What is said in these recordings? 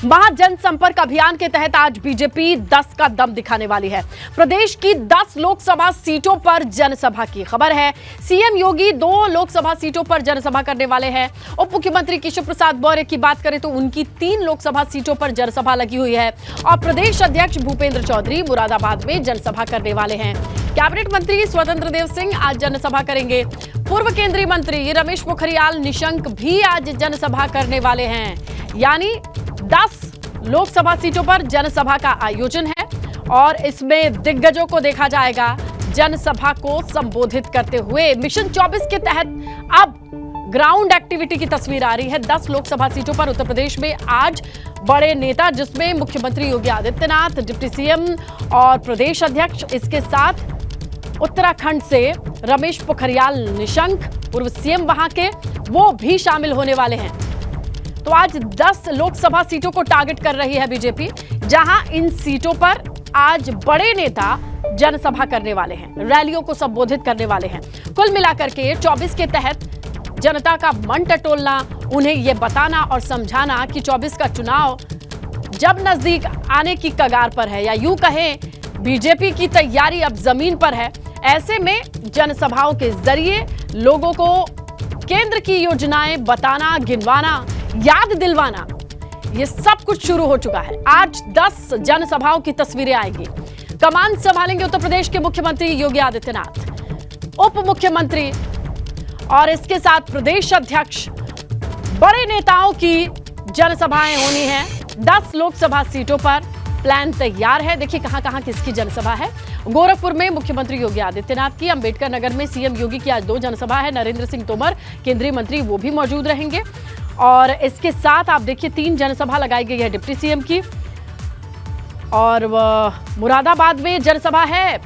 महाजनसंपर्क अभियान के तहत आज बीजेपी 10 का दम दिखाने वाली है। प्रदेश की 10 लोकसभा सीटों पर जनसभा की खबर है। सीएम योगी 2 लोकसभा सीटों पर जनसभा करने वाले हैं। उप मुख्यमंत्री केशव प्रसाद मौर्य की बात करें तो उनकी 3 लोकसभा सीटों पर जनसभा लगी हुई है और प्रदेश अध्यक्ष भूपेंद्र चौधरी मुरादाबाद में जनसभा करने वाले हैं। कैबिनेट मंत्री स्वतंत्र देव सिंह आज जनसभा करेंगे। पूर्व केंद्रीय मंत्री रमेश पोखरियाल निशंक भी आज जनसभा करने वाले हैं। यानी 10 लोकसभा सीटों पर जनसभा का आयोजन है और इसमें दिग्गजों को देखा जाएगा जनसभा को संबोधित करते हुए। मिशन 24 के तहत अब ग्राउंड एक्टिविटी की तस्वीर आ रही है। 10 लोकसभा सीटों पर उत्तर प्रदेश में आज बड़े नेता, जिसमें मुख्यमंत्री योगी आदित्यनाथ, डिप्टी सीएम और प्रदेश अध्यक्ष, इसके साथ उत्तराखंड से रमेश पोखरियाल निशंक, पूर्व सीएम वहां के, वो भी शामिल होने वाले हैं। तो आज 10 लोकसभा सीटों को टारगेट कर रही है बीजेपी, जहां इन सीटों पर आज बड़े नेता जनसभा करने वाले हैं, रैलियों को संबोधित करने वाले हैं। कुल मिलाकर के 24 के तहत जनता का मन टटोलना, उन्हें यह बताना और समझाना कि 24 का चुनाव जब नजदीक आने की कगार पर है, या यूं कहें बीजेपी की तैयारी अब जमीन पर है, ऐसे में जनसभाओं के जरिए लोगों को केंद्र की योजनाएं बताना, गिनवाना, याद दिलवाना, ये सब कुछ शुरू हो चुका है। आज 10 जनसभाओं की तस्वीरें आएंगी। कमान संभालेंगे उत्तर प्रदेश के मुख्यमंत्री योगी आदित्यनाथ, उप मुख्यमंत्री और इसके साथ प्रदेश अध्यक्ष। बड़े नेताओं की जनसभाएं होनी हैं 10 लोकसभा सीटों पर। प्लान तैयार है। देखिए कहां-कहां किसकी जनसभा है। गोरखपुर में मुख्यमंत्री योगी आदित्यनाथ की, अंबेडकर नगर में सीएम योगी की आज 2 जनसभा है। नरेंद्र सिंह तोमर केंद्रीय मंत्री, वो भी मौजूद रहेंगे और इसके साथ आप देखिए 3 जनसभा लगाई गई है डिप्टी सीएम की। और मुरादाबाद में जनसभा है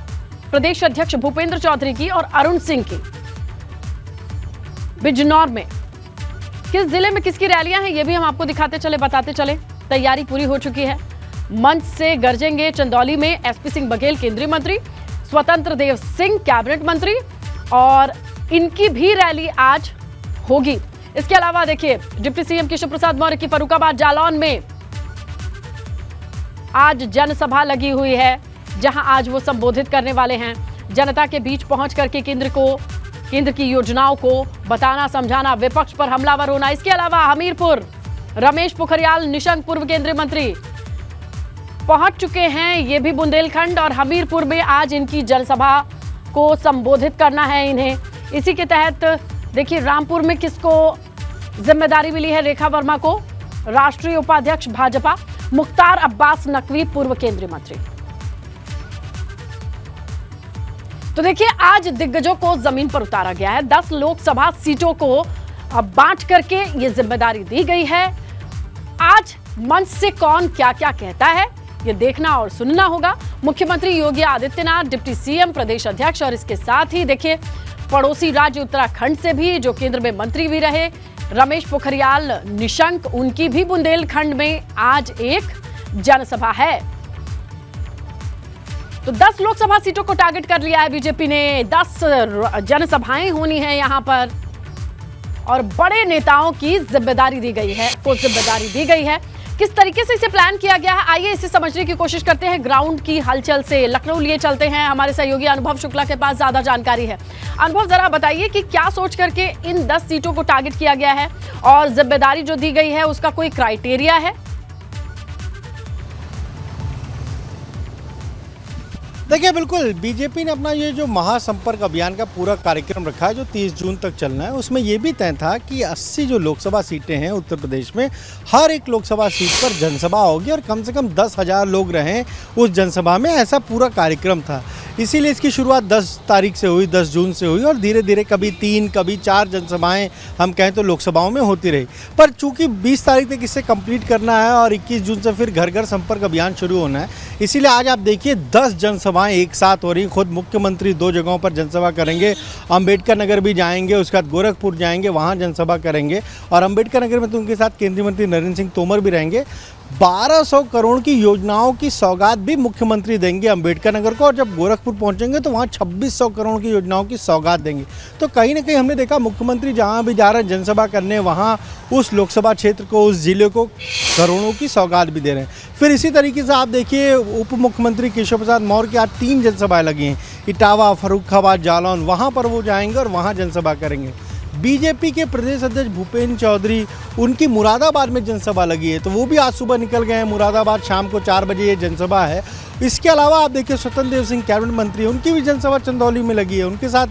प्रदेश अध्यक्ष भूपेंद्र चौधरी की और अरुण सिंह की। बिजनौर में किस जिले में किसकी रैलियां हैं, ये भी हम आपको दिखाते चले, बताते चले। तैयारी पूरी हो चुकी है। मंच से गरजेंगे चंदौली में एसपी सिंह बघेल केंद्रीय मंत्री, स्वतंत्र देव सिंह कैबिनेट मंत्री, और इनकी भी रैली आज होगी। इसके अलावा देखिए डिप्टी सीएम केशव प्रसाद मौर्य की फर्रुखाबाद जालौन में आज जनसभा लगी हुई है, जहां आज वो संबोधित करने वाले हैं। जनता के बीच पहुंच करके केंद्र की योजनाओं को बताना, समझाना, विपक्ष पर हमलावर होना। इसके अलावा हमीरपुर रमेश पोखरियाल निशंक पूर्व केंद्रीय मंत्री पहुंच चुके हैं। ये भी बुंदेलखंड और हमीरपुर में आज इनकी जनसभा को संबोधित करना है इन्हें। इसी के तहत देखिए रामपुर में किसको जिम्मेदारी मिली है, रेखा वर्मा को, राष्ट्रीय उपाध्यक्ष भाजपा, मुख्तार अब्बास नकवी पूर्व केंद्रीय मंत्री। तो देखिए आज दिग्गजों को जमीन पर उतारा गया है। 10 लोकसभा सीटों को बांट करके ये जिम्मेदारी दी गई है। आज मंच से कौन क्या क्या कहता है, ये देखना और सुनना होगा। मुख्यमंत्री योगी आदित्यनाथ, डिप्टी सीएम, प्रदेश अध्यक्ष और इसके साथ ही देखिए पड़ोसी राज्य उत्तराखंड से भी, जो केंद्र में मंत्री भी रहे, रमेश पोखरियाल निशंक, उनकी भी बुंदेलखंड में आज एक जनसभा है। तो 10 लोकसभा सीटों को टारगेट कर लिया है बीजेपी ने। 10 जनसभाएं होनी है यहां पर और बड़े नेताओं की जिम्मेदारी दी गई है। किस तरीके से इसे प्लान किया गया है, आइए इसे समझने की कोशिश करते हैं ग्राउंड की हलचल से। लखनऊ लिए चलते हैं, हमारे सहयोगी अनुभव शुक्ला के पास ज्यादा जानकारी है। अनुभव, जरा बताइए कि क्या सोच करके इन 10 सीटों को टारगेट किया गया है और जिम्मेदारी जो दी गई है उसका कोई क्राइटेरिया है? देखिए बिल्कुल, बीजेपी ने अपना ये जो महासंपर्क अभियान का पूरा कार्यक्रम रखा है जो 30 जून तक चलना है, उसमें ये भी तय था कि 80 जो लोकसभा सीटें हैं उत्तर प्रदेश में, हर एक लोकसभा सीट पर जनसभा होगी और कम से कम 10,000 लोग रहें उस जनसभा में, ऐसा पूरा कार्यक्रम था। इसीलिए इसकी शुरुआत 10 तारीख से हुई, 10 जून से हुई और धीरे धीरे कभी 3, कभी 4 जनसभाएं हम कहें तो लोकसभाओं में होती रही। पर चूंकि 20 तारीख तक इसे कंप्लीट करना है और 21 जून से फिर घर घर संपर्क अभियान शुरू होना है, इसीलिए आज आप देखिए 10 जनसभाएं एक साथ हो रही। खुद मुख्यमंत्री 2 जगहों पर जनसभा करेंगे, अंबेडकर नगर भी जाएंगे, उसके बाद गोरखपुर जाएंगे, वहाँ जनसभा करेंगे और अंबेडकर नगर में तो उनके साथ केंद्रीय मंत्री नरेंद्र सिंह तोमर भी रहेंगे। 1200 करोड़ की योजनाओं की सौगात भी मुख्यमंत्री देंगे अंबेडकर नगर को, और जब गोरखपुर पहुंचेंगे तो वहां 2600 करोड़ की योजनाओं की सौगात देंगे। तो कहीं ना कहीं हमने देखा मुख्यमंत्री जहां भी जा रहे हैं जनसभा करने, वहां उस लोकसभा क्षेत्र को, उस जिले को करोड़ों की सौगात भी दे रहे हैं। फिर इसी तरीके से आप देखिए उप मुख्यमंत्री केशव प्रसाद मौर्य की आज 3 जनसभाएं लगी हैं, इटावा, फर्रुखाबाद, जालौन, वहाँ पर वो जाएंगे और वहाँ जनसभा करेंगे। बीजेपी के प्रदेश अध्यक्ष भूपेंद्र चौधरी, उनकी मुरादाबाद में जनसभा लगी है, तो वो भी आज सुबह निकल गए हैं मुरादाबाद, शाम को 4 बजे ये जनसभा है। इसके अलावा आप देखिए स्वतंत्र देव सिंह कैबिनेट मंत्री, उनकी भी जनसभा चंदौली में लगी है, उनके साथ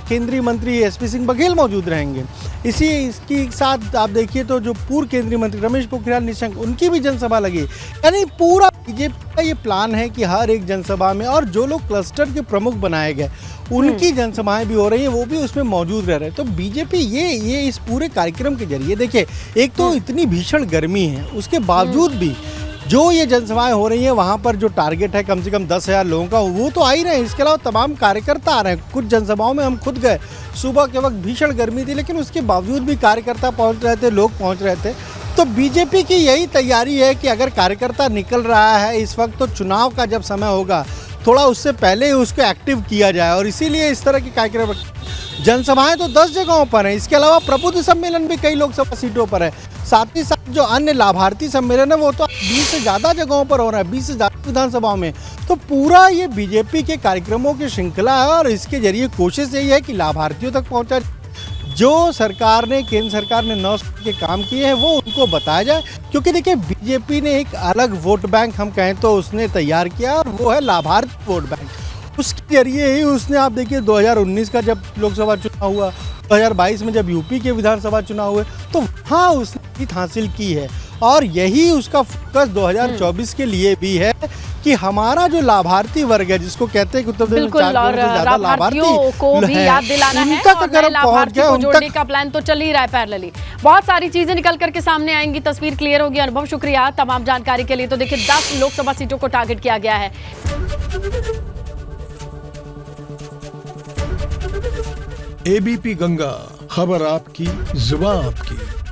केंद्रीय मंत्री एसपी सिंह बघेल मौजूद रहेंगे। इसके साथ आप देखिए तो जो पूर्व केंद्रीय मंत्री रमेश पोखरियाल निशंक, उनकी भी जनसभा लगी। यानी पूरा बीजेपी का ये प्लान है कि हर एक जनसभा में, और जो लोग क्लस्टर के प्रमुख बनाए गए उनकी जनसभाएं भी हो रही है, वो भी उसमें मौजूद रह रहे हैं। तो बीजेपी ये इस पूरे कार्यक्रम के जरिए, देखिए एक तो इतनी भीषण गर्मी है, उसके बावजूद भी जो ये जनसभाएं हो रही हैं वहाँ पर जो टारगेट है कम से कम 10,000 लोगों का, वो तो आ ही रहे हैं। इसके अलावा तमाम कार्यकर्ता आ रहे हैं। कुछ जनसभाओं में हम खुद गए, सुबह के वक्त भीषण गर्मी थी, लेकिन उसके बावजूद भी कार्यकर्ता पहुँच रहे थे, लोग पहुँच रहे थे। तो बीजेपी की यही तैयारी है कि अगर कार्यकर्ता निकल रहा है इस वक्त, तो चुनाव का जब समय होगा थोड़ा उससे पहले ही उसको एक्टिव किया जाए, और इसीलिए इस तरह के कार्यक्रम। जनसभाएं तो 10 जगहों पर हैं, इसके अलावा प्रबुद्ध सम्मेलन भी कई लोकसभा सीटों पर है। साथ ही साथ जो अन्य लाभार्थी सम्मेलन है वो तो 20 से ज़्यादा जगहों पर हो रहा है, 20 से ज़्यादा विधानसभाओं में। तो पूरा ये बीजेपी के कार्यक्रमों की श्रृंखला है, और इसके जरिए कोशिश यही है कि लाभार्थियों तक पहुँचा, जो सरकार ने, केंद्र सरकार ने 9 के काम किए हैं वो उनको बताया जाए। क्योंकि देखिए बीजेपी ने एक अलग वोट बैंक हम कहें तो उसने तैयार किया, और वो है लाभार्थी वोट बैंक। उसके जरिए ही उसने, आप देखिए 2019 का जब लोकसभा चुनाव हुआ, 2022 में जब यूपी के विधानसभा चुनाव हुए, तो वहाँ उसने जीत हासिल की है। और यही उसका फोकस 2024 के लिए भी है कि हमारा जो लाभार्थी वर्ग है, जिसको कहते हैं कि उत्तर प्रदेश में 4 करोड़ से ज्यादा लाभार्थियों को भी याद दिलाना है, और नए लाभार्थियों को जोड़ने का प्लान तो चल ही रहा है पैरेलली। बहुत सारी चीजें निकल करके सामने आएंगी, तस्वीर क्लियर होगी। अनुभव, शुक्रिया तमाम जानकारी के लिए। तो देखिए 10 लोकसभा सीटों को टारगेट किया गया है। एबीपी गंगा, खबर आपकी, जुबान आपकी।